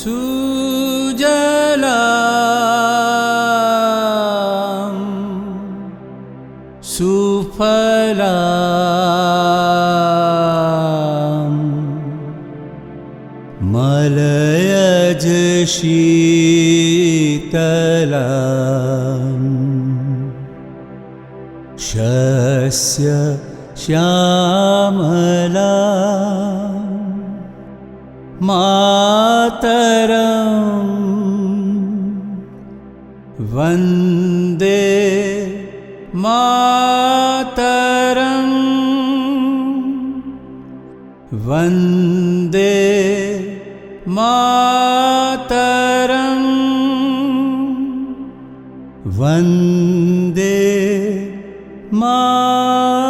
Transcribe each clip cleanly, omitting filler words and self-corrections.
सुजलां सुफलां मलयज शीतलां शस्य श्यामलां मातरं वन्दे मातरं वन्दे मातरं वन्दे मातरम्।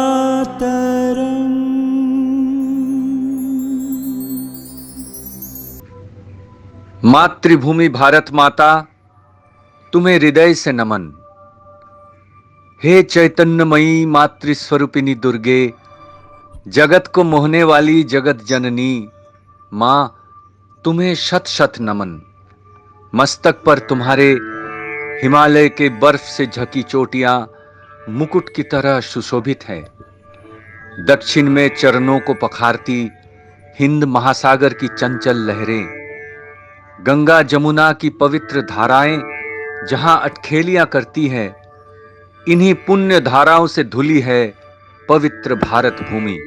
मातृभूमि भारत माता, तुम्हें हृदय से नमन। हे चैतन्यमयी मातृस्वरूपिणी दुर्गे, जगत को मोहने वाली जगत जननी माँ, तुम्हें शत शत नमन। मस्तक पर तुम्हारे हिमालय के बर्फ से झकी चोटियां मुकुट की तरह सुशोभित है। दक्षिण में चरणों को पखारती हिंद महासागर की चंचल लहरें, गंगा जमुना की पवित्र धाराएं जहां अटखेलियां करती है, इन्हीं पुण्य धाराओं से धुली है पवित्र भारत भूमि।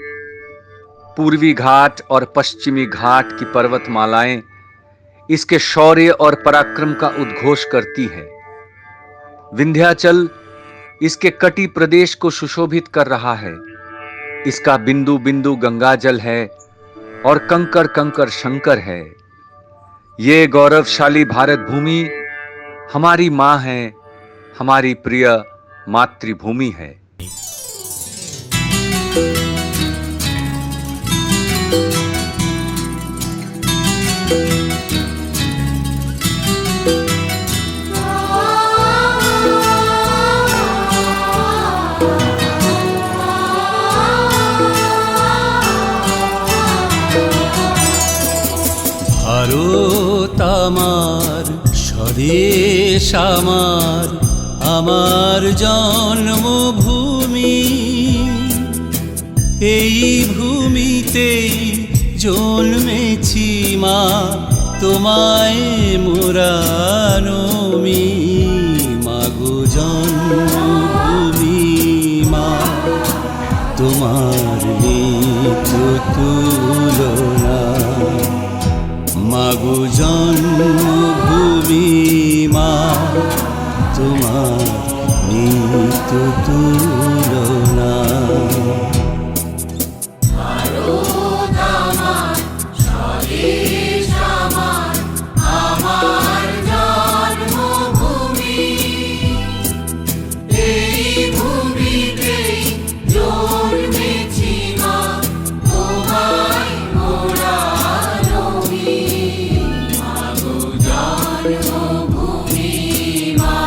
पूर्वी घाट और पश्चिमी घाट की पर्वतमालाएं इसके शौर्य और पराक्रम का उद्घोष करती है। विंध्याचल इसके कटी प्रदेश को सुशोभित कर रहा है। इसका बिंदु बिंदु गंगाजल है और कंकर कंकर शंकर है। ये गौरवशाली भारत भूमि हमारी मां है, हमारी प्रिय मातृभूमि है। ভারত আমার স্বদেশ আমার, আমার জন্মভূমি। এই ভূমিতেই জন্মেছি মা, তোমায় মোরানমি। মাগো জন্মভূমি মা, তোমার নিত্য তুলনা। মাগো জন্মভূমি মা, তোমার নিত্য তুলনা। ভারত আমার স্বদেশ আমার, আমার জন্মভূমি। এই ভূমিতেই জন্মেছি মা, তোমায় মোরানমি। মাগো জন্মভূমি মা,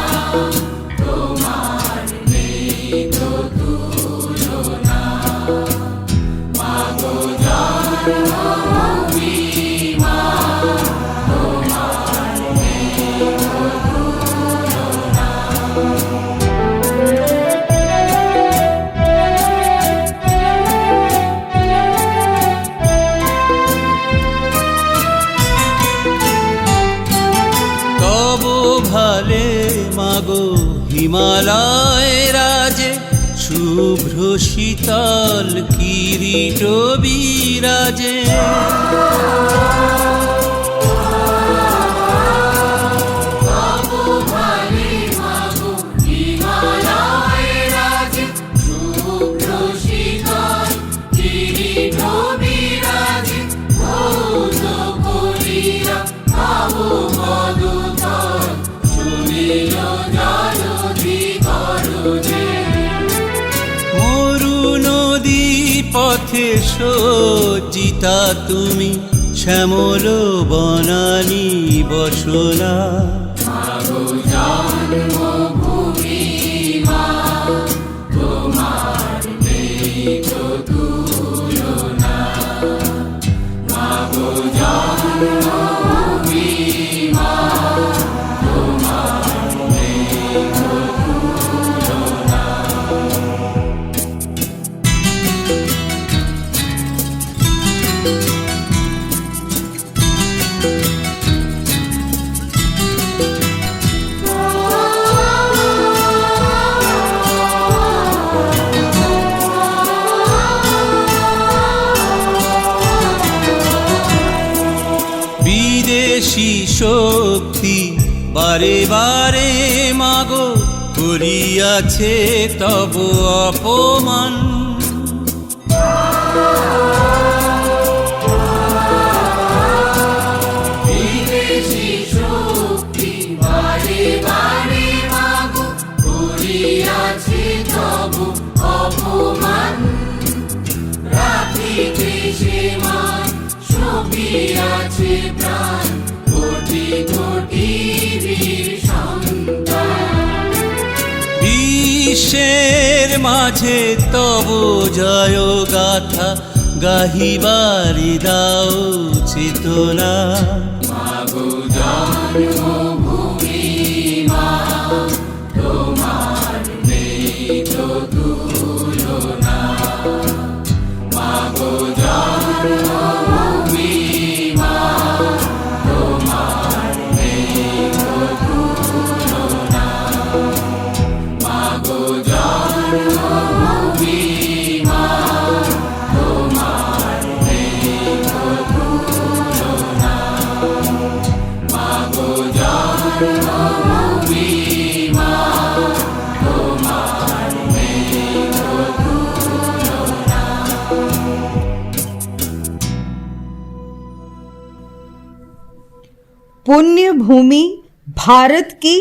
তোমার নেই তো তুলনা। মাগো জন্মভূমি মা, তোমার নেই তো তুলনা। তব ভালে মাগো হিমালয় রাজে, শুভ্র শীতল কিরীট বিরাজে। ভালে মাগো হিমালয় রাজে, শুভ্র শীতল কিরীট বিরাজে। ধৌত করিয়া পাবো মধুতল, শুনিল জলধি গরজে। মরু নদী পথে সজ্জিতা তুমি, শ্যামল বনানী বসনা। মাগো জন্মভূমি মা, তোমার নেই তো তুলনা। মাগো জন্মভূমি শক্তি বারে বারে মাগো করিয়াছে তব অপমান। বিদেশি শক্তি বারে বারে মাগো করিয়াছে তব অপমান। রাখিতে সে মান সপিয়াছে প্রাণ কোটি কোটি বীর সন্তান। বিশ্বের মাঝে তব জয় গাথা গাহিবারি দাও চেতনা। মাগো জন্মভূমি মা তোমার নেই তো তুলনা। মাগো জন্মভূমি মা তোমার নেই তো তুলনা। মাগো জন্মভূমি মা তোমার নেই তো তুলনা। মাগো জন্মভূমি মা তোমার নেই তো তুলনা। पुण्य भूमि भारत की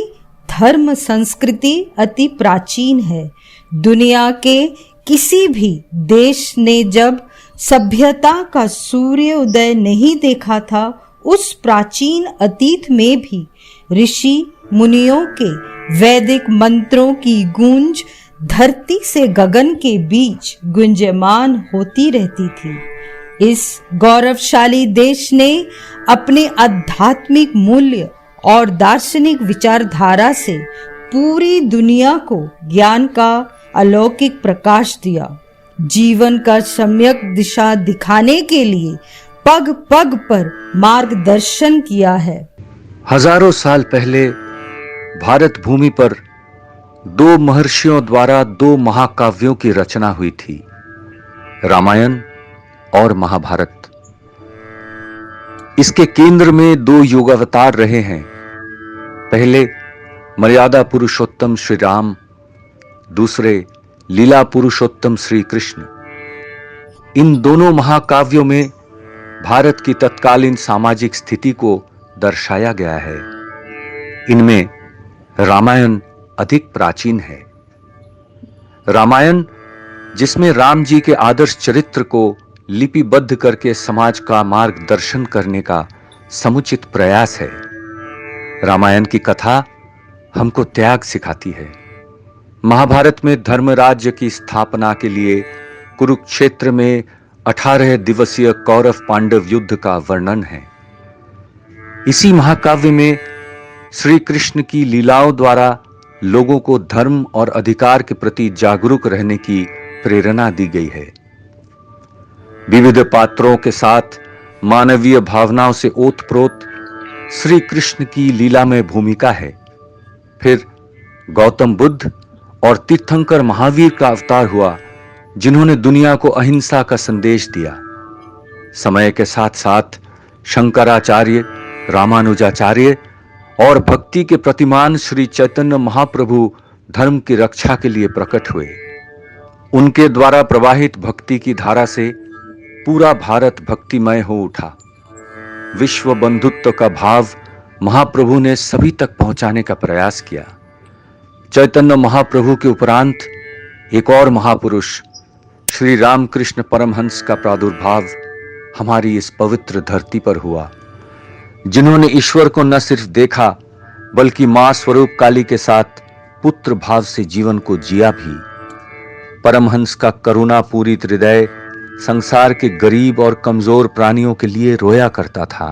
धर्म संस्कृति अति प्राचीन है। दुनिया के किसी भी देश ने जब सभ्यता का सूर्य उदय नहीं देखा था, उस प्राचीन अतीत में भी ऋषि मुनियों के वैदिक मंत्रों की गूंज धरती से गगन के बीच गुंजयमान होती रहती थी। इस गौरवशाली देश ने अपने आध्यात्मिक मूल्य और दार्शनिक विचारधारा से पूरी दुनिया को ज्ञान का अलौकिक प्रकाश दिया। जीवन का सम्यक दिशा दिखाने के लिए पग पग पर मार्गदर्शन किया है। हजारों साल पहले भारत भूमि पर दो महर्षियों द्वारा दो महाकाव्यों की रचना हुई थी, रामायण और महाभारत। इसके केंद्र में दो युगावतार रहे हैं। पहले मर्यादा पुरुषोत्तम श्री राम, दूसरे लीला पुरुषोत्तम श्री कृष्ण। इन दोनों महाकाव्यों में भारत की तत्कालीन सामाजिक स्थिति को दर्शाया गया है। इनमें रामायण अधिक प्राचीन है। रामायण, जिसमें राम जी के आदर्श चरित्र को लिपिबद्ध करके समाज का मार्गदर्शन करने का समुचित प्रयास है। रामायण की कथा हमको त्याग सिखाती है। महाभारत में धर्मराज्य की स्थापना के लिए कुरुक्षेत्र में 18 दिवसीय कौरव पांडव युद्ध का वर्णन है। इसी महाकाव्य में श्री कृष्ण की लीलाओं द्वारा लोगों को धर्म और अधिकार के प्रति जागरूक रहने की प्रेरणा दी गई है। विविध पात्रों के साथ मानवीय भावनाओं से ओतप्रोत श्री कृष्ण की लीलामय भूमिका है। फिर गौतम बुद्ध और तीर्थंकर महावीर का अवतार हुआ, जिन्होंने दुनिया को अहिंसा का संदेश दिया। समय के साथ साथ शंकराचार्य, रामानुजाचार्य और भक्ति के प्रतिमान श्री चैतन्य महाप्रभु धर्म की रक्षा के लिए प्रकट हुए। उनके द्वारा प्रवाहित भक्ति की धारा से पूरा भारत भक्तिमय हो उठा। विश्व बंधुत्व का भाव महाप्रभु ने सभी तक पहुंचाने का प्रयास किया। चैतन्य महाप्रभु के उपरांत एक और महापुरुष श्री रामकृष्ण परमहंस का प्रादुर्भाव हमारी इस पवित्र धरती पर हुआ, जिन्होंने ईश्वर को न सिर्फ देखा बल्कि मां स्वरूप काली के साथ पुत्र भाव से जीवन को जिया भी। परमहंस का करुणा पूरित हृदय संसार के गरीब और कमजोर प्राणियों के लिए रोया करता था।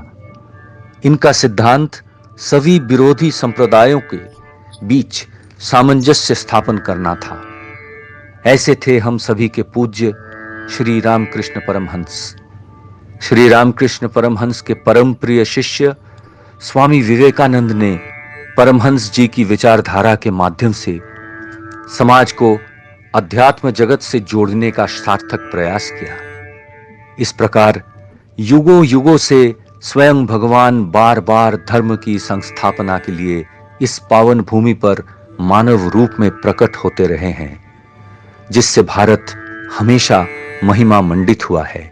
इनका सिद्धांत सभी विरोधी संप्रदायों के बीच सामंजस्य स्थापन करना था। ऐसे थे हम सभी के पूज्य श्री रामकृष्ण परमहंस। श्री रामकृष्ण परमहंस के परम प्रिय शिष्य स्वामी विवेकानंद ने परमहंस जी की विचारधारा के माध्यम से समाज को अध्यात्म जगत से जोड़ने का सार्थक प्रयास किया। इस प्रकार युगों युगों से स्वयं भगवान बार बार धर्म की संस्थापना के लिए इस पावन भूमि पर मानव रूप में प्रकट होते रहे हैं, जिससे भारत हमेशा महिमा मंडित हुआ है।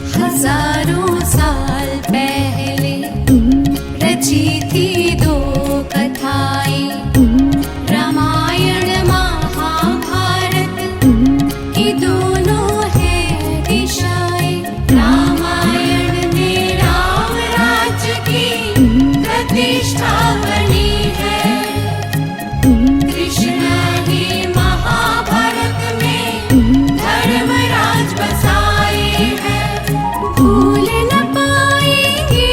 हजारों साल पहले रची थी दो कथाएं, रामायण महाभारत की दोनों है दिशाएं। रामायण में राम राज्य की प्रतिष्ठा बनी है, कृष्ण ही महाभारत में धर्मराज बसाए हैं। भूल न पाएंगे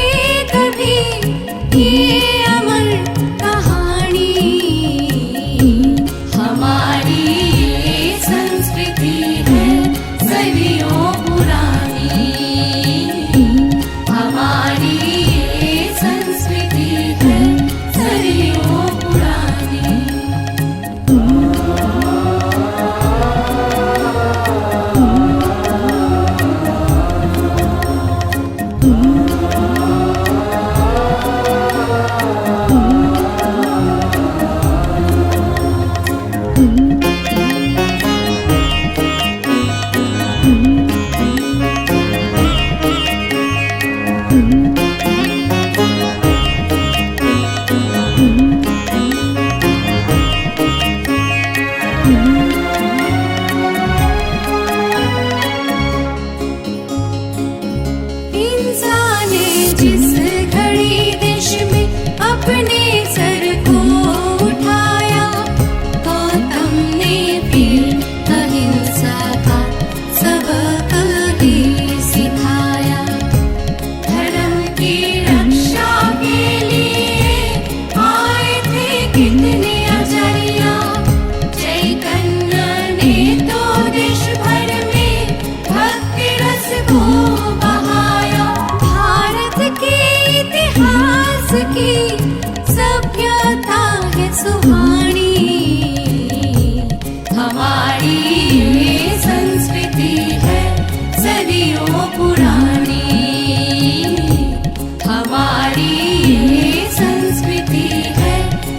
कभी ये अमर कहानी, हमारी ये संस्कृति है सदियों पुरानी, हमारी ये संस्कृति है सदियों पुरानी। इंसान ने जिस घड़ी देश में अपने सर को उठाया, गौतम ने फिर अहिंसा का सबक ही सिखाया। धर्म की रक्षा के लिए आए थे कितने आचार्य, चैतन्य ने तो देश भर में भक्ति रस को बहाया। भारत के इतिहास की सभ्यता है सुहानी, हमारी ये संस्कृति है सदियों पुरानी, हमारी ये संस्कृति है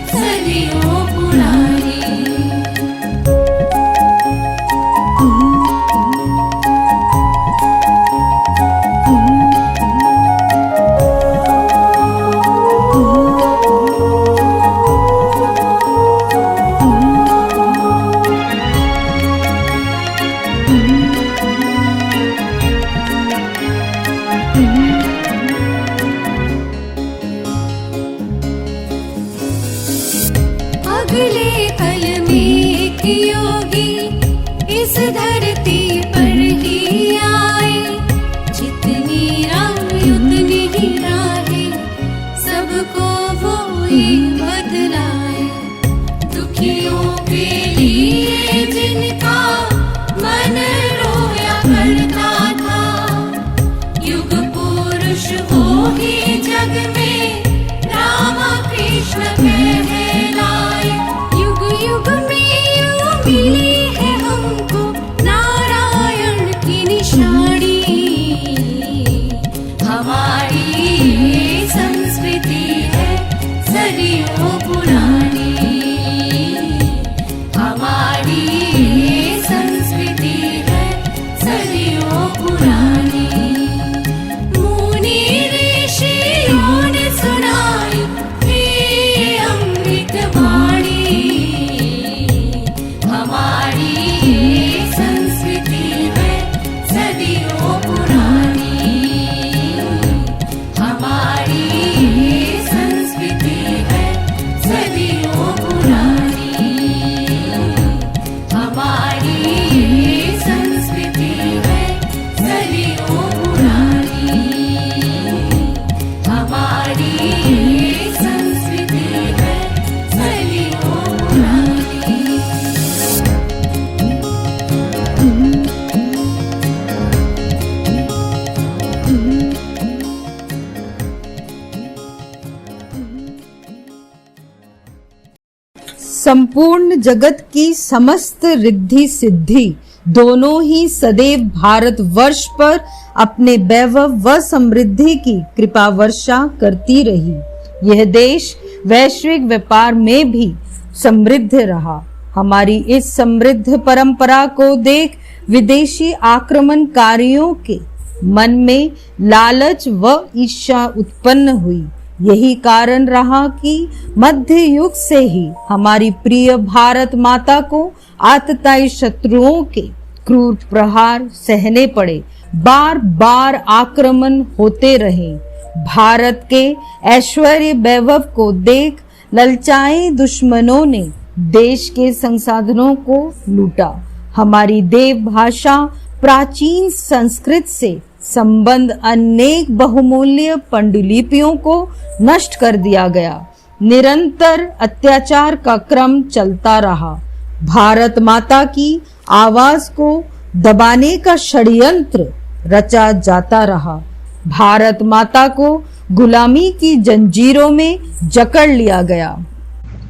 सदियों पुरानी। इस धरती पर ही आए, जितनी राह उतनी ही राहें, सबको वो ही बदलाए। दुखियों के लिए जिनका मन रोया करता था, युग पुरुष वो ही जग में राम कृष्ण कहलाए। युग युग में यूं मिली है हमको नारायण की निशानी, हमारी ये संस्कृति है सदियों पुरानी, हमारी ये संस्कृति है सदियों पुरानी। मुनि ऋषियों ने सुनाई ये अमृत वाणी, हमारी ये संस्कृति है सदियों पुरानी, हमारी ये संस्कृति है सदियों पुरानी, हमारी ये संस्कृति है सदियों पुरानी, हमारी ये संस्कृति है सदियों पुरानी। संपूर्ण जगत की समस्त रिद्धि सिद्धि दोनों ही सदैव भारतवर्ष पर अपने वैभव व समृद्धि की कृपा वर्षा करती रही। यह देश वैश्विक व्यापार में भी समृद्ध रहा। हमारी इस समृद्ध परंपरा को देख विदेशी आक्रमणकारियों के मन में लालच व ईर्ष्या उत्पन्न हुई। यही कारण रहा कि मध्य युग से ही हमारी प्रिय भारत माता को आतताई शत्रुओं के क्रूर प्रहार सहने पड़े, बार बार आक्रमण होते रहे। भारत के ऐश्वर्य वैभव को देख ललचाए दुश्मनों ने देश के संसाधनों को लूटा। हमारी देव भाषा प्राचीन संस्कृत से संबंध अनेक बहुमूल्य पांडुलिपियों को नष्ट कर दिया गया। निरंतर अत्याचार का क्रम चलता रहा। भारत माता की आवाज को दबाने का षड्यंत्र रचा जाता रहा। भारत माता को गुलामी की जंजीरों में जकड़ लिया गया।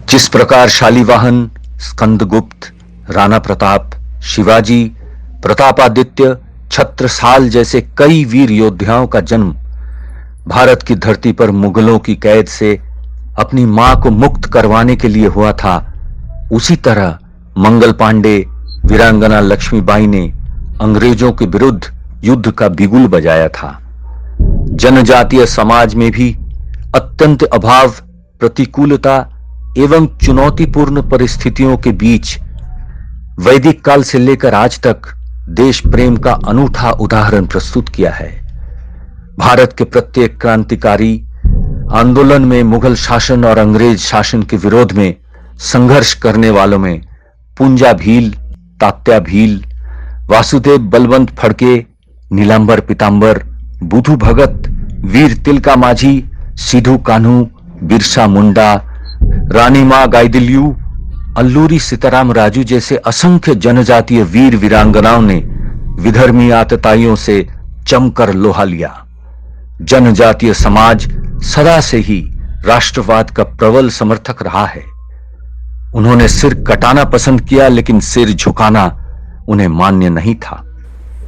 जिस प्रकार शालिवाहन, स्कंदगुप्त, राणा प्रताप, शिवाजी, प्रतापादित्य, छत्रसाल जैसे कई वीर योद्धाओं का जन्म भारत की धरती पर मुगलों की कैद से अपनी मां को मुक्त करवाने के लिए हुआ था, उसी तरह मंगल पांडे, वीरांगना लक्ष्मीबाई ने अंग्रेजों के विरुद्ध युद्ध का बिगुल बजाया था। जनजातीय समाज में भी अत्यंत अभाव, प्रतिकूलता एवं चुनौतीपूर्ण परिस्थितियों के बीच वैदिक काल से लेकर आज तक देश प्रेम का अनूठा उदाहरण प्रस्तुत किया है। भारत के प्रत्येक क्रांतिकारी आंदोलन में मुगल शासन और अंग्रेज शासन के विरोध में संघर्ष करने वालों में पूंजा भील, तात्या भील, वासुदेव बलवंत फड़के, नीलांबर पीतांबर, बुधु भगत, वीर तिलका माझी, सिधु कान्हू, बिरसा मुंडा, रानी मां गाइदिलियू, अल्लूरी सीताराम राजू जैसे असंख्य जनजातीय वीर वीरांगनाओं ने विधर्मी आतताइयों से जमकर लोहा लिया। जनजातीय समाज सदा से ही राष्ट्रवाद का प्रबल समर्थक रहा है। उन्होंने सिर कटाना पसंद किया, लेकिन सिर झुकाना उन्हें मान्य नहीं था।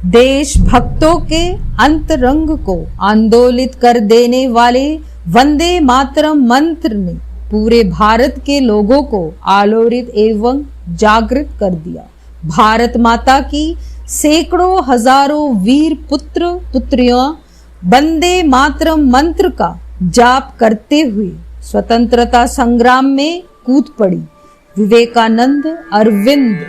देश भक्तों के अंतरंग को आंदोलित कर देने वाले वंदे मातरम मंत्र ने पूरे भारत के लोगों को आलोड़ित एवं जागृत कर दिया। भारत माता की सैकड़ों हजारों वीर पुत्र पुत्रियां वंदे मातरम मंत्र का जाप करते हुए स्वतंत्रता संग्राम में कूद पड़ी। विवेकानंद, अरविंद,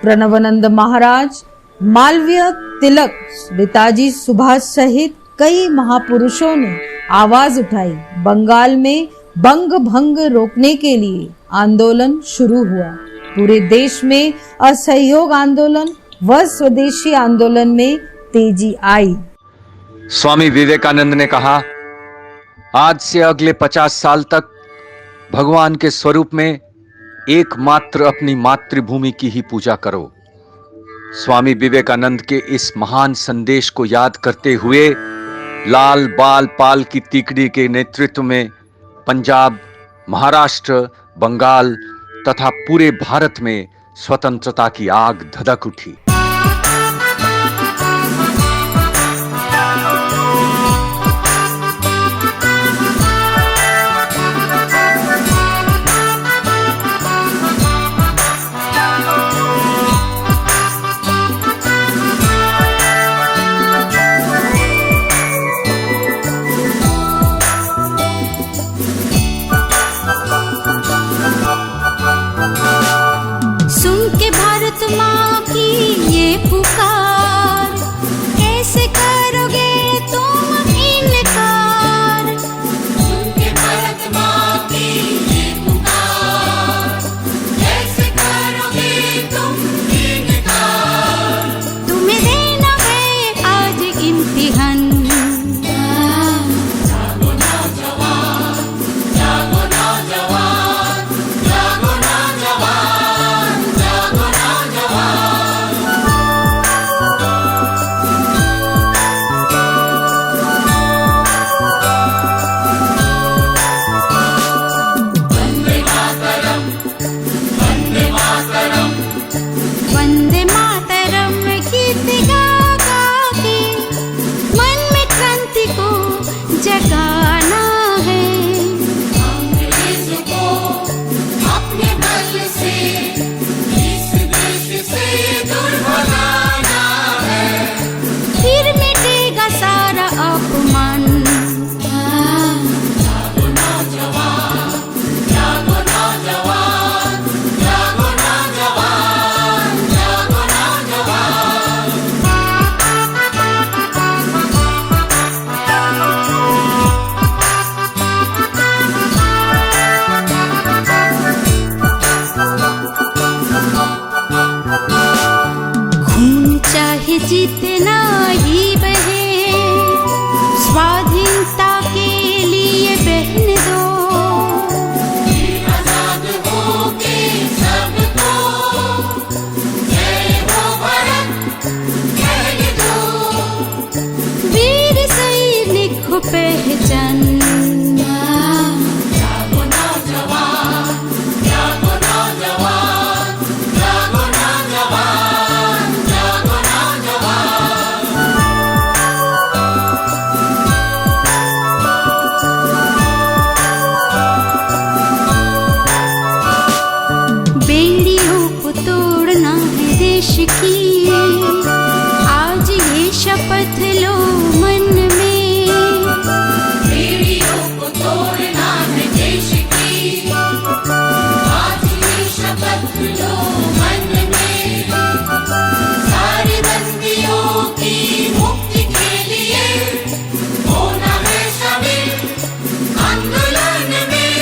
प्रणवानंद महाराज, मालवीय तिलक, नेताजी सुभाष सहित कई महापुरुषों ने आवाज उठाई। बंगाल में बंग भंग रोकने के लिए आंदोलन शुरू हुआ। पूरे देश में असहयोग आंदोलन व स्वदेशी आंदोलन में तेजी आई। स्वामी विवेकानंद ने कहा, आज से अगले 50 साल तक भगवान के स्वरूप में एकमात्र अपनी मातृभूमि की ही पूजा करो। स्वामी विवेकानंद के इस महान संदेश को याद करते हुए लाल बाल पाल की तिकड़ी के नेतृत्व में पंजाब, महाराष्ट्र, बंगाल तथा पूरे भारत में स्वतंत्रता की आग धधक उठी। सुन के भारत माँ की ये पुकार, कैसे करोगे तुम इनकार। सुन के भारत माँ की ये पुकार, कैसे करोगे तुम इनकार। तुम्हें देना है आज इम्तिहान। जागो नौजवान, जागो नौजवान, जागो नौजवान, जागो नौजवान। वंदे मातरम, वंदे मातरम, वंदे मातरम गीत गा गा के मन में क्रांति को जगाना है। अंग्रेज को अपने बल से इस देश से दूर भगाना है, फिर मिटेगा सारा अपमान। जागो नौजवान, जागो नौजवान, जागो नौजवान, जागो नौजवान। खून चाहे जितना ही बहे, स्वाधीनता के लिए बहने दो। आजाद होके सबको जय हो भारत कहने दो। वीर सैनिक को पहचान। जागो नौजवान, जागो नौजवान, जागो नौजवान, जागो नौजवान। बेड़ियों को तोड़ना है देश की, आज ये शपथ लो मन में। बेड़ियों को तोड़ना है देश की, आज ये शपथ लो मन में। सारे बंदियों की मुक्ति के लिए होना है शामिल आंदोलन में,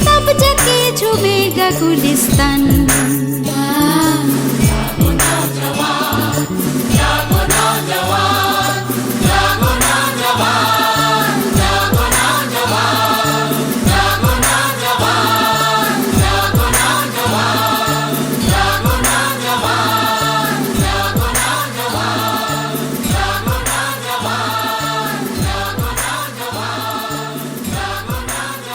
तब जाके झूमेगा गुलिस्तान। जागो नौजवान, जागो नौजवान, जागो नौजवान, जागो नौजवान, जागो नौजवान, जागो नौजवान, जागो नौजवान, जागो नौजवान, जागो नौजवान, जागो नौजवान।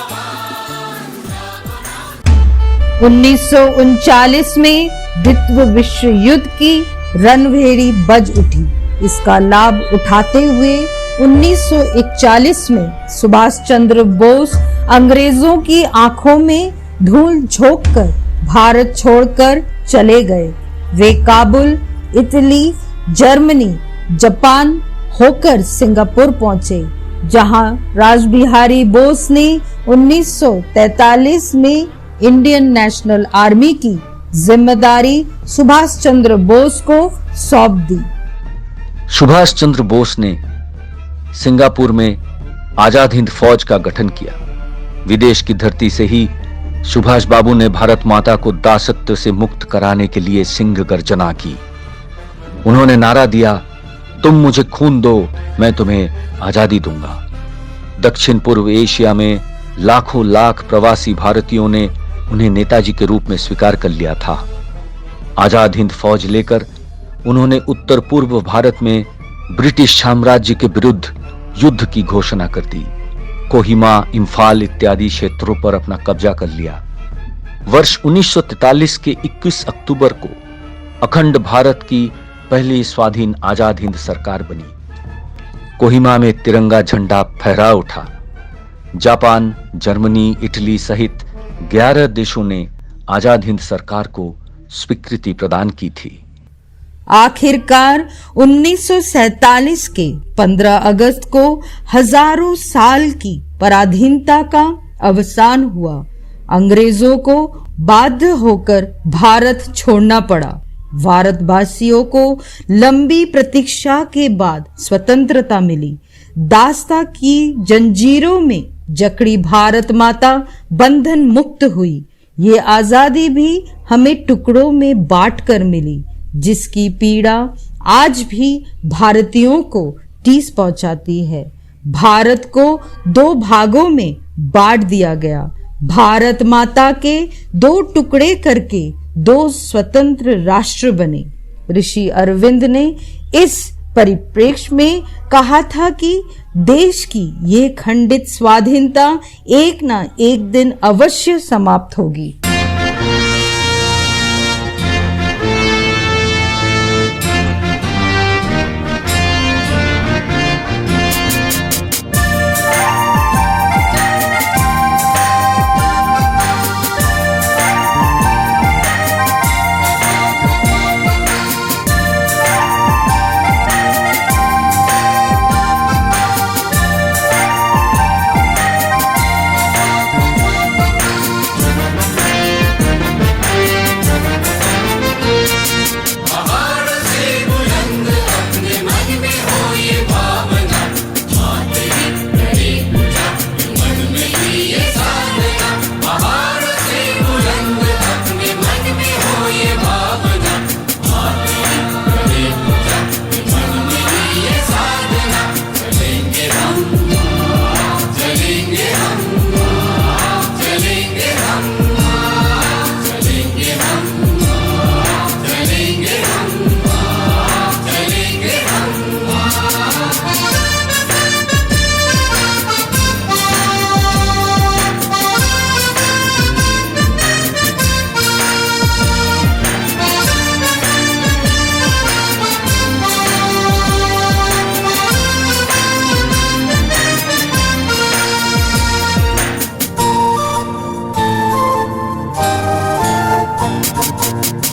1939 में द्वितीय विश्व युद्ध की रणभेरी बज उठी। इसका लाभ उठाते हुए 1941 में सुभाष चंद्र बोस अंग्रेजों की आंखों में धूल झोंककर भारत छोड़कर चले गए। वे काबुल, इटली, जर्मनी, जापान होकर सिंगापुर पहुंचे, जहां रासबिहारी बोस ने 1943 में इंडियन नेशनल आर्मी की जिम्मेदारी सुभाष चंद्र बोस को सौंप दी। सुभाष चंद्र बोस ने सिंगापुर में आजाद हिंद फौज का गठन किया। विदेश की धरती से ही सुभाष बाबू ने भारत माता को दासत्व से मुक्त कराने के लिए सिंह गर्जना की। उन्होंने नारा दिया, तुम मुझे खून दो, मैं तुम्हें आजादी दूंगा। दक्षिण पूर्व एशिया में लाखों लाख प्रवासी भारतीयों ने उन्हें नेताजी के रूप में स्वीकार कर लिया था। आजाद हिंद फौज लेकर उन्होंने उत्तर पूर्व भारत में ब्रिटिश साम्राज्य के विरुद्ध युद्ध की घोषणा कर दी। कोहिमा, इम्फाल इत्यादि क्षेत्रों पर अपना कब्जा कर लिया। वर्ष 1943 के 21 अक्टूबर को अखंड भारत की पहली स्वाधीन आजाद हिंद सरकार बनी। कोहिमा में तिरंगा झंडा फहरा उठा। जापान, जर्मनी, इटली सहित 11 देशों ने आजाद हिंद सरकार को स्वीकृति प्रदान की थी। आखिरकार 1947 के 15 अगस्त को हजारों साल की पराधीनता का अवसान हुआ। अंग्रेजों को बाध्य होकर भारत छोड़ना पड़ा। भारतवासियों को लंबी प्रतीक्षा के बाद स्वतंत्रता मिली। दास्ता की जंजीरों में जकड़ी भारत माता बंधन मुक्त हुई। ये आजादी भी हमें टुकड़ों में बांट कर मिली, जिसकी पीड़ा आज भी भारतीयों को ठेस पहुंचाती है। भारत को 2 भागों में बांट दिया गया। भारत माता के 2 टुकड़े करके 2 स्वतंत्र राष्ट्र बने। ऋषि अरविंद ने इस परिप्रेक्ष्य में कहा था कि देश की ये खंडित स्वाधीनता एक ना एक दिन अवश्य समाप्त होगी।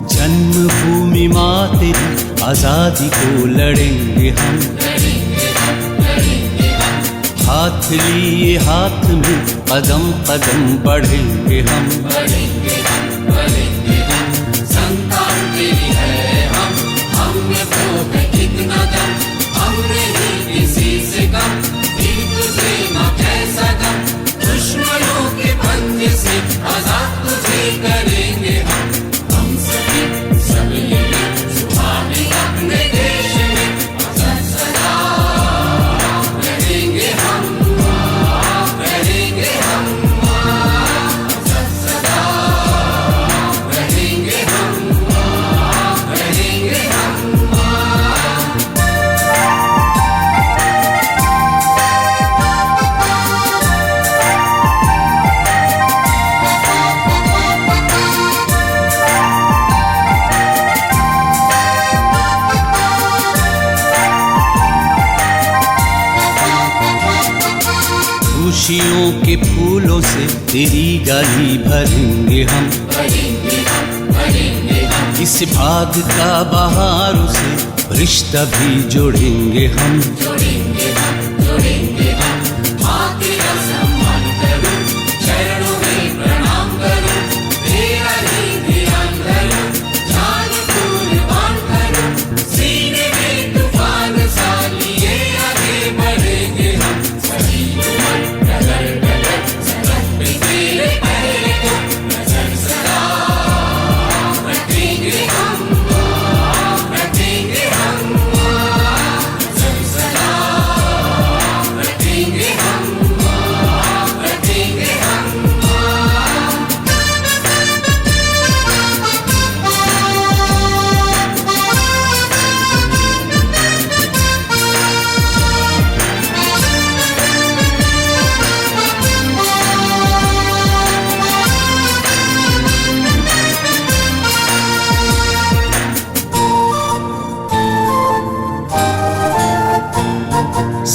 जन्मभूमि माँ तेरी आजादी को लड़ेंगे हम, हाथ लिए हाथ में कदम कदम बढ़ेंगे हम। संतान तेरी है हम में तो है कितना दम, हमने ही किसी से कम, फिर तुझे न कैसा गम, दुश्मनों के बंद से आजाद तुझे करेंगे हम सभी सब मिले सुहाने अपने देश में सदा रहेंगे हम सदा रहेंगे हम। खुशियों के फूलों से तेरी गाली भरेंगे हम, इस भाग का बहारों से रिश्ता भी जोड़ेंगे हम। माँ तेरा सम्मान करूं, चरणों में प्रणाम करूं, तेरा ही ध्यान धरूं, जान कुर्बान करूं, सीने में तूफान सा लिए आगे बढ़ेंगे हम। सभी उम्र डगर डगर सरहद पे तेरे पहरे को नजर सदा रखेंगे हम, रखेंगे हम।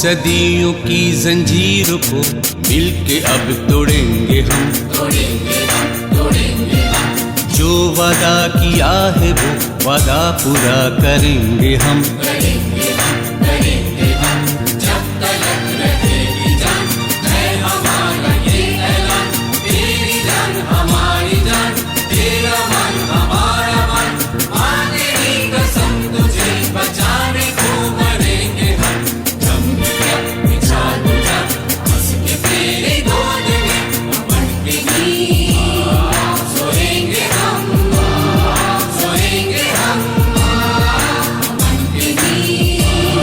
सदियों की जंजीरों को मिलके अब तोड़ेंगे हम, जो वादा किया है वो वादा पूरा करेंगे हम। जब तलक रहेगी जान है हमारा ये ऐलान, तेरी जान हमारी जान, तेरा मन हमारा मन, माने ही कसम तुझे बचाने को मरेंगे हम। जम गया बिछा दूजा हंस के तेरे गोद में, बन के नींद सोएंगे हम, सोएंगे हम, बन के नींद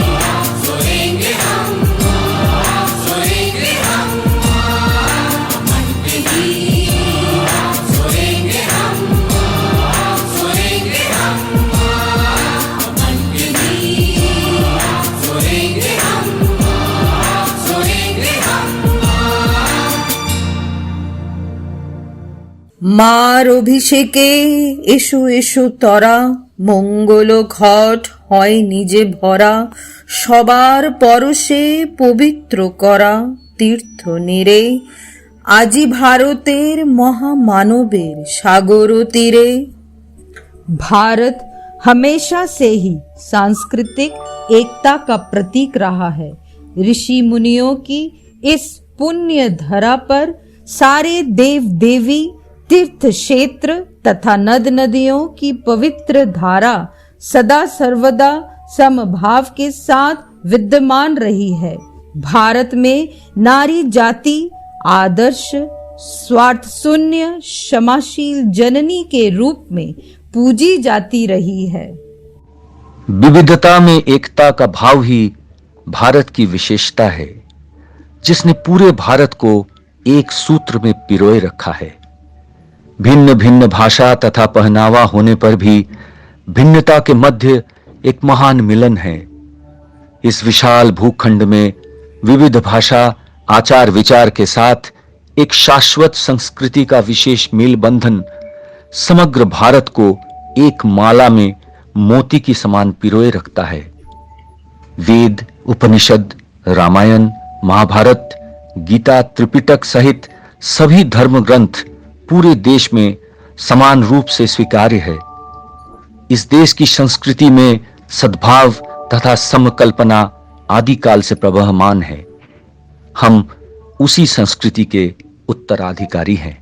सोएंगे हम, सोएंगे हम, बन के नींद सोएंगे हम, सोएंगे हम, बन के नींद सोएंगे हम, सोएंगे हम। মার অভিষেকে এসো এসো তরা, মঙ্গল ঘট হয় নিজে ভরা, সবার পরশে পবিত্র করা তীর্থ নীরে, আজি ভারতের মহামানবের সাগর তীরে। भारत हमेशा से ही सांस्कृतिक एकता का प्रतीक रहा है। ऋषि मुनियों की इस पुण्य धरा पर सारे देव देवी, तीर्थ क्षेत्र तथा नद नदियों की पवित्र धारा सदा सर्वदा समभाव के साथ विद्यमान रही है। भारत में नारी जाति आदर्श, स्वार्थ शून्य, क्षमाशील जननी के रूप में पूजी जाती रही है। विविधता में एकता का भाव ही भारत की विशेषता है, जिसने पूरे भारत को एक सूत्र में पिरोए रखा है। भिन्न भिन्न भाषा तथा पहनावा होने पर भी भिन्नता के मध्य एक महान मिलन है। इस विशाल भूखंड में विविध भाषा, आचार विचार के साथ एक शाश्वत संस्कृति का विशेष मेल बंधन समग्र भारत को एक माला में मोती की समान पिरोए रखता है। वेद, उपनिषद, रामायण, महाभारत, गीता, त्रिपिटक सहित सभी धर्म ग्रंथ पूरे देश में समान रूप से स्वीकार्य है। इस देश की संस्कृति में सद्भाव तथा समकल्पना आदिकाल से प्रवहमान है। हम उसी संस्कृति के उत्तराधिकारी हैं।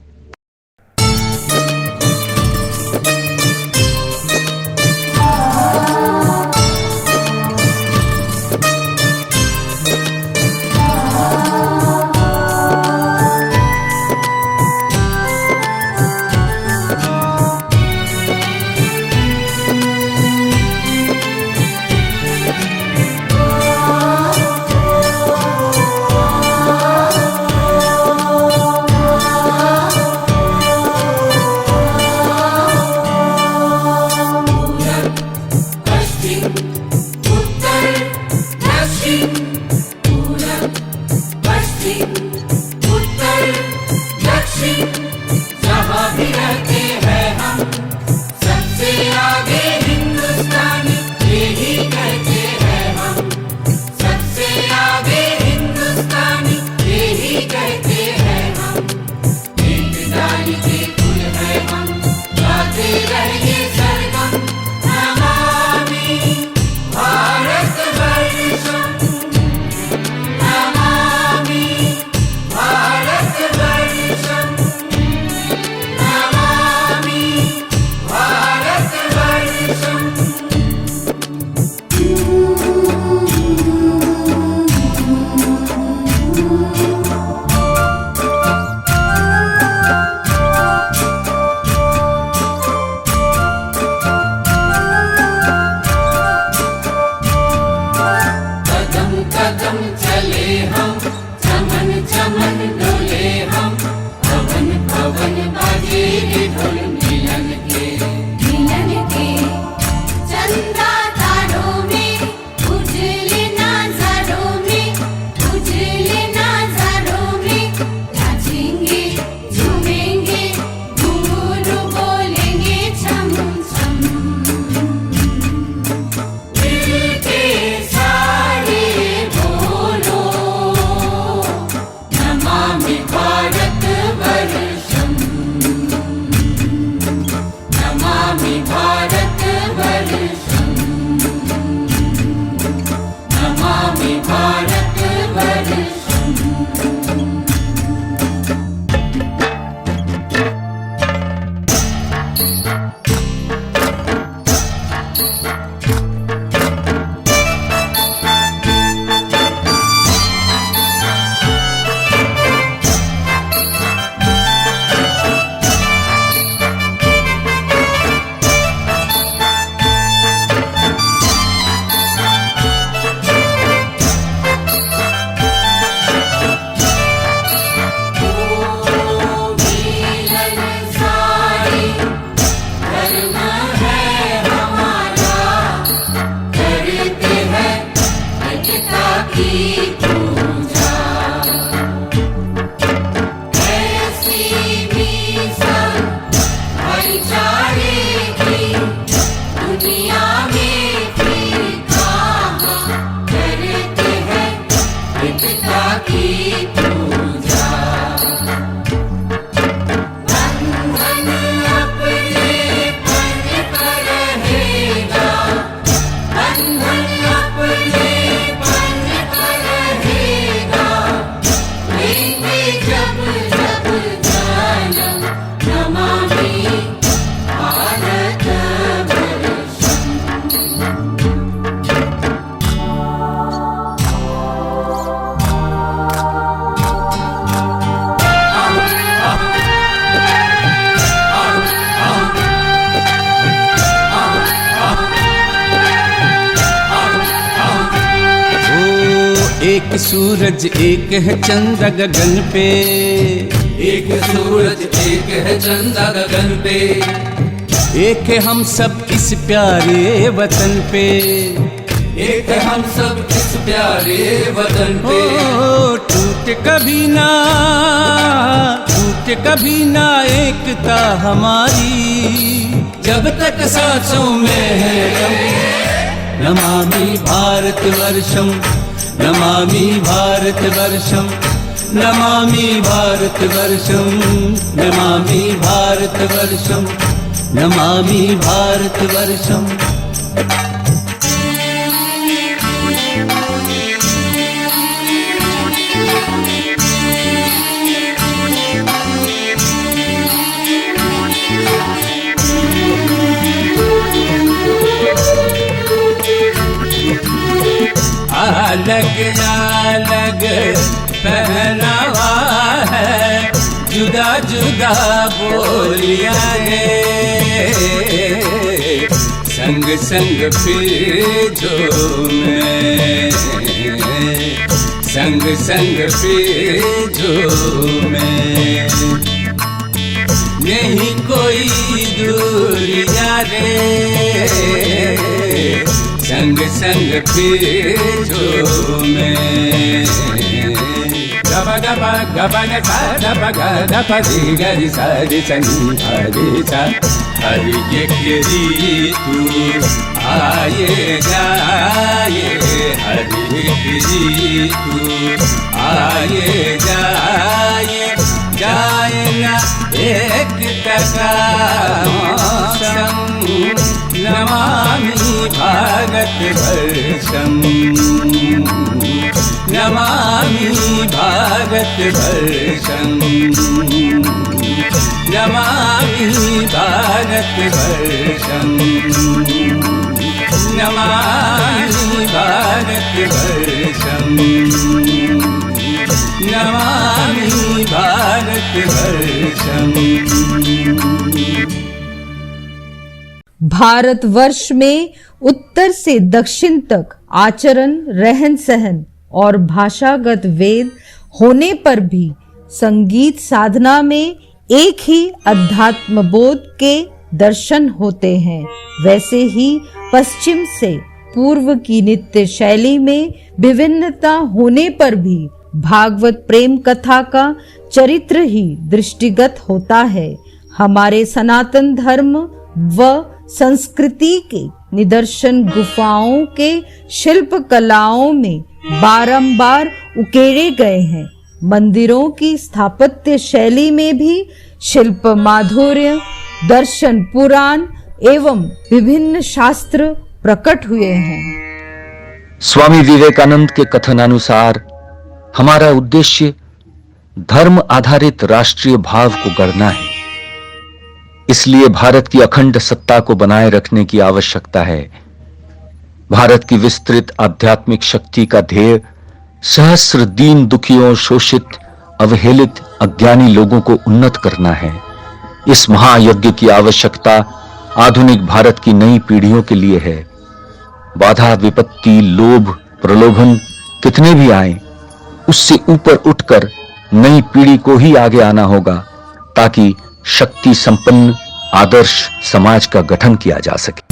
एक सूरज एक है चंदा गगन पे, एक सूरज एक है चंदा गगन पे, एक है हम सब इस प्यारे वतन पे, एक है हम सब इस प्यारे वतन पे। टूटे कभी ना एकता हमारी, जब तक सांसों में है नमामि भारतवर्षं, नमामि भारतवर्षं, नमामि भारतवर्षं, नमामि भारतवर्षं, नमामि भारतवर्षं। अलग अलग पहनावा है, जुदा जुदा बोलियां है, संग संग फिर झूमें, संग संग फिर झूमें। नहीं कोई दूरियां रे, संग संग फिर झूमें। गप गप गपन सा गप गप दी गरी सा दी सनी हरी सा, हरि के ऋतु आए जाए, हरि के ऋतु आए जाए, जाए ना एक टका मौसम, नमामि भारत वर्षं, नमामि भारत वर्षं, नमामि भारत वर्षं, नमामि भारत वर्षं, नमामि भारत वर्षं। भारतवर्ष में उत्तर से दक्षिण तक आचरण, रहन सहन और भाषागत भेद होने पर भी संगीत साधना में एक ही अध्यात्म बोध के दर्शन होते हैं। वैसे ही पश्चिम से पूर्व की नित्य शैली में विभिन्नता होने पर भी भागवत प्रेम कथा का चरित्र ही दृष्टिगत होता है। हमारे सनातन धर्म व संस्कृति के निदर्शन गुफाओं के शिल्प कलाओं में बारंबार उकेरे गए हैं। मंदिरों की स्थापत्य शैली में भी शिल्प माधुर्य, दर्शन पुराण एवं विभिन्न शास्त्र प्रकट हुए हैं। स्वामी विवेकानंद के कथनानुसार हमारा उद्देश्य धर्म आधारित राष्ट्रीय भाव को गढ़ना है। इसलिए भारत की अखंड सत्ता को बनाए रखने की आवश्यकता है। भारत की विस्तृत आध्यात्मिक शक्ति का ध्येय सहस्र दीन दुखियों, शोषित, अवहेलित, अज्ञानी लोगों को उन्नत करना है। इस महायज्ञ की आवश्यकता आधुनिक भारत की नई पीढ़ियों के लिए है। बाधा, विपत्ति, लोभ, प्रलोभन कितने भी आए, उससे ऊपर उठकर नई पीढ़ी को ही आगे आना होगा ताकि शक्ति संपन्न आदर्श समाज का गठन किया जा सके।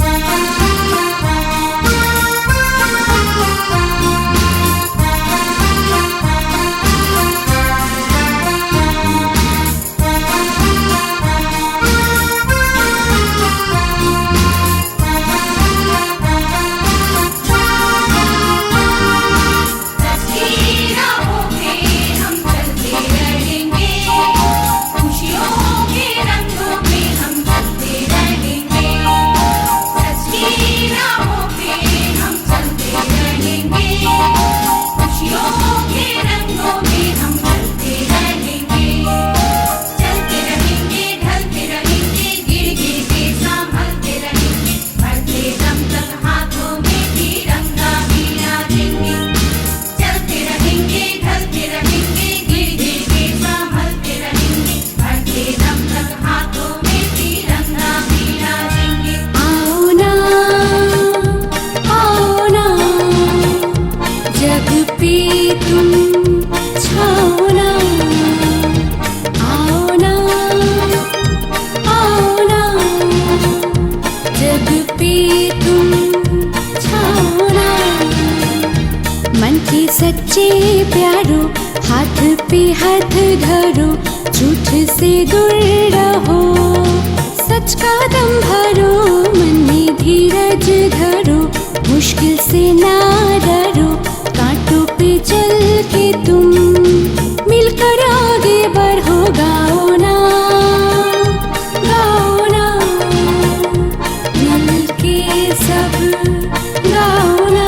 सच्चे प्यारो, हाथ पे हाथ धरो, झूठ से दूर रहो, सच का दम भरो, मन में धीरज धरो, मुश्किल से ना डरो, कांटों पे चल के तुम मिलकर आगे बढ़ो। गाओ ना, गाओ ना, मिल के सब गाओ ना,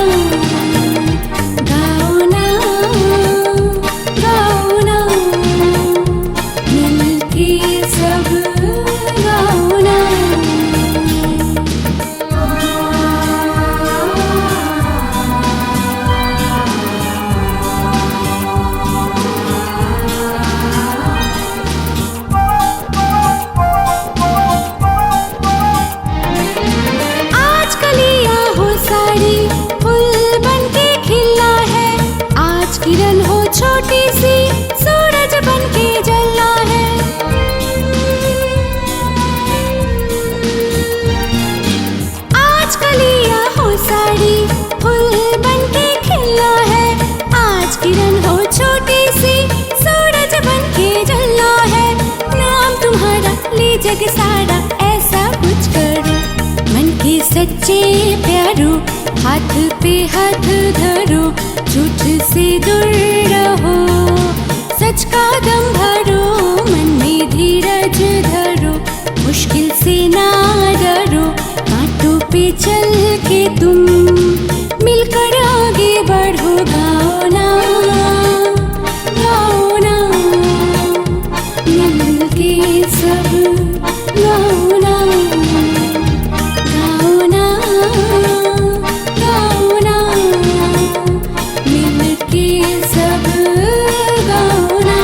गाओ ना, गाओ ना, मिल के सब गाओ ना। आज कलियां हो सारी फूल बन के खिला है, आज किरण हो छोटी सी सूरज बन के जलना है। आज कलियां हो सारी फूल बन के खिला है, आज किरण हो छोटी सी सूरज बन के जलना है। नाम तुम्हारा ले जग सारा, ऐसा कुछ करो, मन के सच्चे प्यारो, हाथ पे हाथ धरो, झूठ से दूर रहो, सच का दम भरो, मन में धीरज धरो, मुश्किल से ना डरो, कांटों पे चल के तुम मिलकर आगे बढ़ो। गाओ ना, गाओ ना, मिल के सब गाओ ना, गाओ ना, गाओ ना, मिल के सब गाओ ना।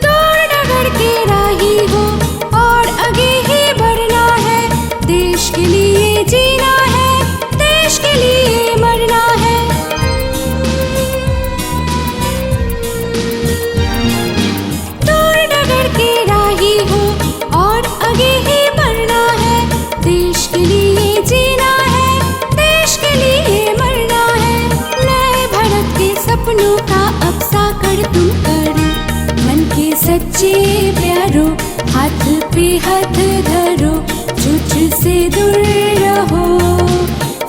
दौड़ डगर के राही हो और आगे ही बढ़ना है, देश के लिए जीना है, देश के लिए मरना है। दौड़ डगर के राही हो और आगे ही बढ़ना है, देश के लिए जीना है, देश के लिए मरना है। नए भारत के सपनों का अब साकार तुम करो, मन के सच्चे प्यारो, हाथ पे हाथ धरो, झूठ से दूर रहो,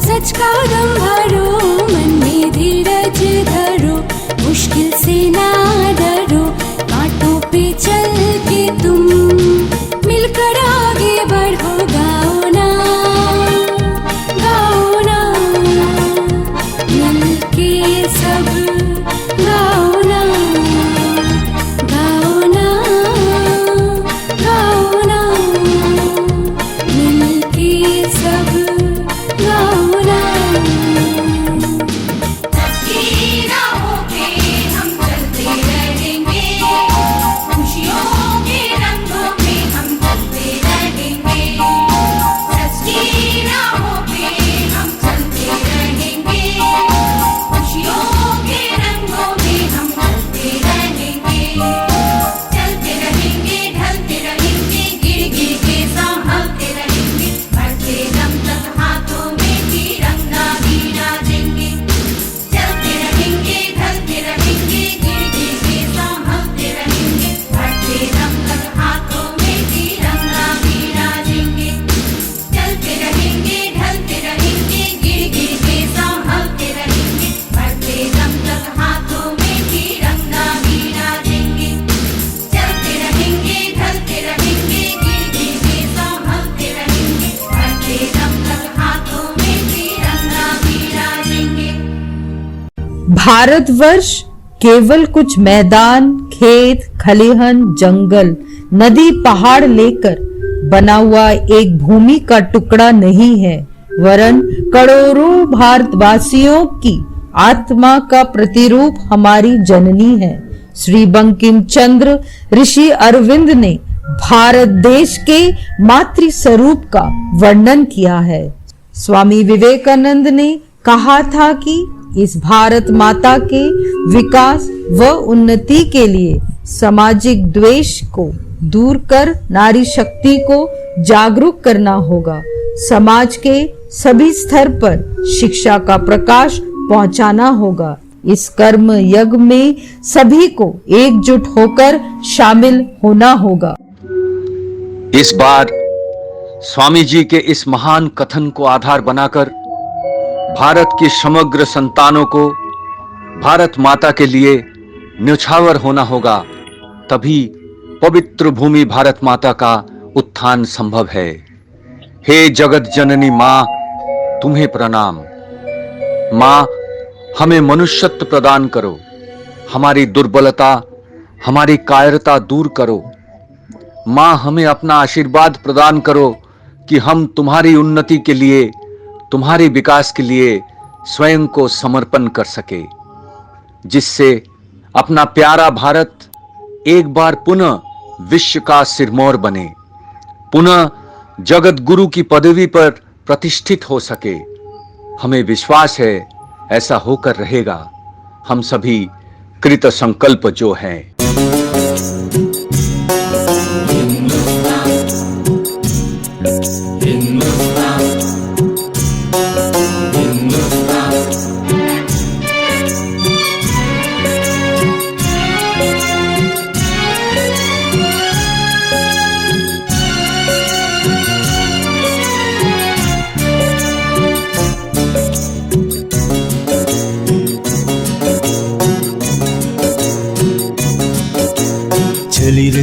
सच का दम भरो, मन में धीरज धरो, मुश्किल भारतवर्ष केवल कुछ मैदान, खेत, खलिहन, जंगल, नदी, पहाड़ लेकर बना हुआ एक भूमि का टुकड़ा नहीं है, वरन करोड़ों भारतवासियों की आत्मा का प्रतिरूप हमारी जननी है। श्री बंकिम चंद्र ऋषि अरविंद ने भारत देश के मातृ स्वरूप का वर्णन किया है। स्वामी विवेकानंद ने कहा था कि इस भारत माता के विकास व उन्नति के लिए सामाजिक द्वेष को दूर कर नारी शक्ति को जागरूक करना होगा। समाज के सभी स्तर पर शिक्षा का प्रकाश पहुंचाना होगा। इस कर्म यज्ञ में सभी को एकजुट होकर शामिल होना होगा। इस बार स्वामी जी के इस महान कथन को आधार बनाकर भारत की समग्र संतानों को भारत माता के लिए न्यौछावर होना होगा, तभी पवित्र भूमि भारत माता का उत्थान संभव है। हे जगत जननी मां, तुम्हें प्रणाम। मां, हमें मनुष्यत्व प्रदान करो, हमारी दुर्बलता, हमारी कायरता दूर करो। मां, हमें अपना आशीर्वाद प्रदान करो कि हम तुम्हारी उन्नति के लिए, तुम्हारे विकास के लिए स्वयं को समर्पण कर सके, जिससे अपना प्यारा भारत एक बार पुनः विश्व का सिरमौर बने, पुनः जगत गुरु की पदवी पर प्रतिष्ठित हो सके। हमें विश्वास है ऐसा होकर रहेगा। हम सभी कृत संकल्प जो हैं।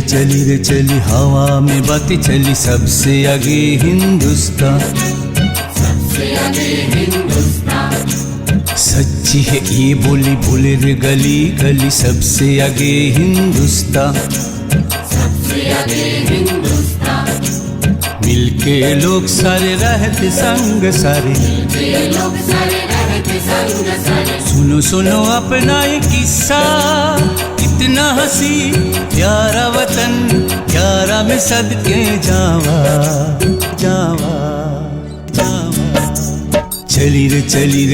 चली रे चली हवा में बातें चली, सबसे आगे हिंदुस्तान, सबसे आगे हिंदुस्तान। सच्ची है ये बोली बोले रे गली गली, सबसे आगे हिंदुस्तान, सबसे आगे हिंदुस्तान। मिलके लोग सारे रहते संग सारे, ये लोग सारे रहते संग सारे। सुनो सुनो अपना ये किस्सा, इतना हंसी प्यारा वतन, प्यारा में सदके जावा जावा जावा। चली रे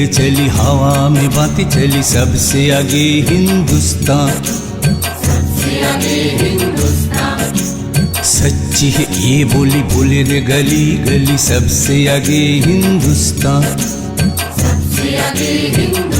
चली हवा में बातें चली, सबसे आगे हिंदुस्तान, सबसे आगे हिंदुस्तान। सच्ची है ये बोली बोले रे गली गली, सबसे आगे हिंदुस्तान, सबसे आगे हिंदुस्तान।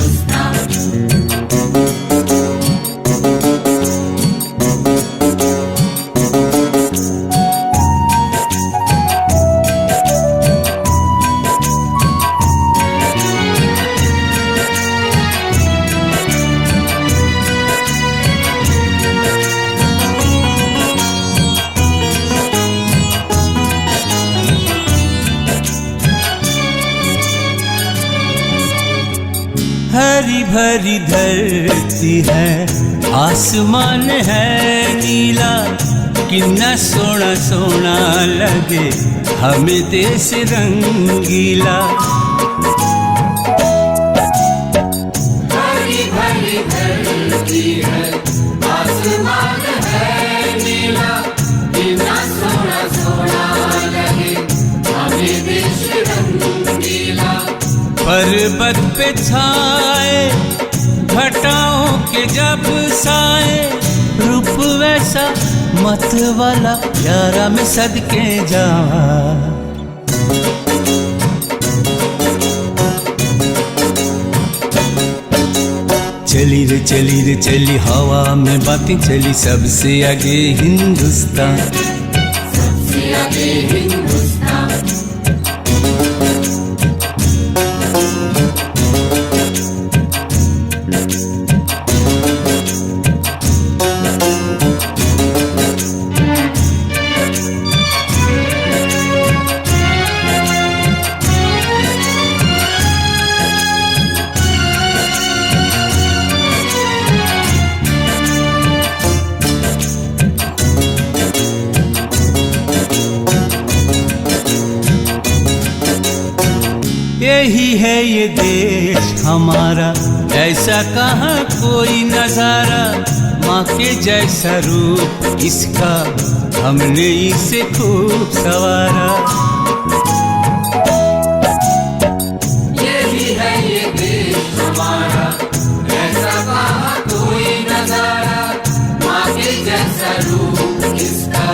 हरी भरी धरती है, आसमान है नीला, कितना सोना सोना लगे हमें देश रंगीला। हरी भरी धरती है, आसमान है नीला, कितना सोना सोना लगे हमें देश रंगीला। पर्वत पे छाए घटाओं के जब साए, रूप वैसा मत वाला प्यारा में सदके जावा। चली रे चली हवा में बातें चली, सबसे आगे हिंदुस्तान, सबसे आगे हिंदुस्तान। यही है ये देश हमारा, ऐसा कहाँ कोई नजारा, माँ के जैसा रूप इसका हमने इसे खूब सवारा। यही है ये देश हमारा, ऐसा कहाँ कोई नजारा, माँ के जैसा रूप इसका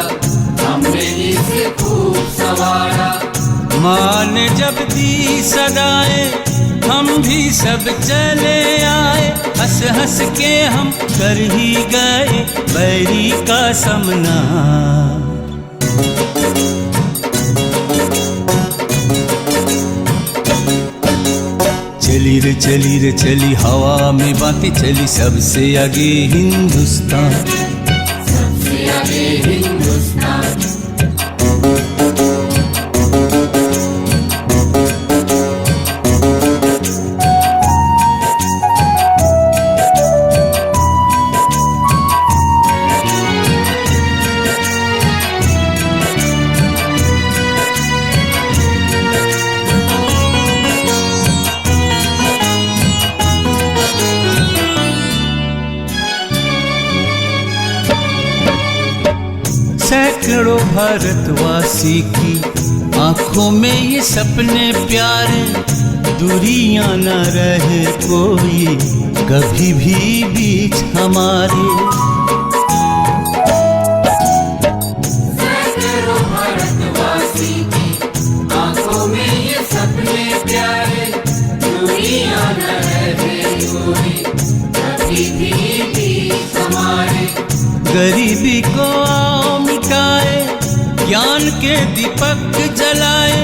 हमने इसे खूब सवारा। माँ ने जब दी सदाएं हम भी सब चले आए, हंस हंस के हम कर ही गए बैरी का सामना। चली रे चली रे चली हवा में बातें चली, सबसे आगे हिंदुस्तान, सबसे आगे हिंदुस्तान। सैकड़ों भारतवासी की आंखों में ये सपने प्यारे, दूरियां न रहे कोई कभी भी बीच हमारे। सैकड़ों भारतवासी की आंखों में ये सपने प्यारे, दूरियां न रहे कोई कभी भी बीच हमारे। गरीबी को आओ मिटाए, ज्ञान के दीपक जलाए,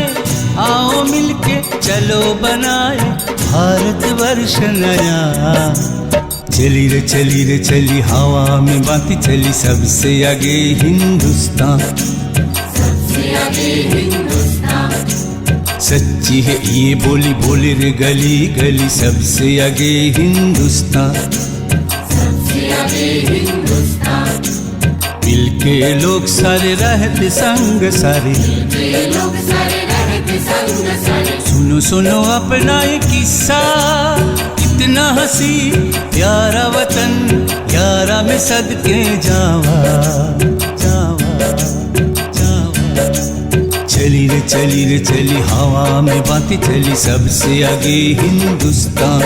आओ मिलके चलो बनाए भारतवर्ष नया। चली रे चली रे चली हवा में बातें चली, सबसे आगे हिंदुस्तान, सबसे आगे हिंदुस्तान। सच्ची है ये बोली बोले रे गली गली, सबसे आगे हिंदुस्तान, सबसे आगे हिंदुस्तान। मिल के लोग सारे रहते संग सारे, ये लोग सारे रहते संग सारे। सुनो सुनो अपना ये किस्सा, इतना हंसी प्यारा वतन, ग्यारह में सदके जावा जावा जावा। चली रे चली रे चली हवा में बातें चली, सबसे आगे हिंदुस्तान,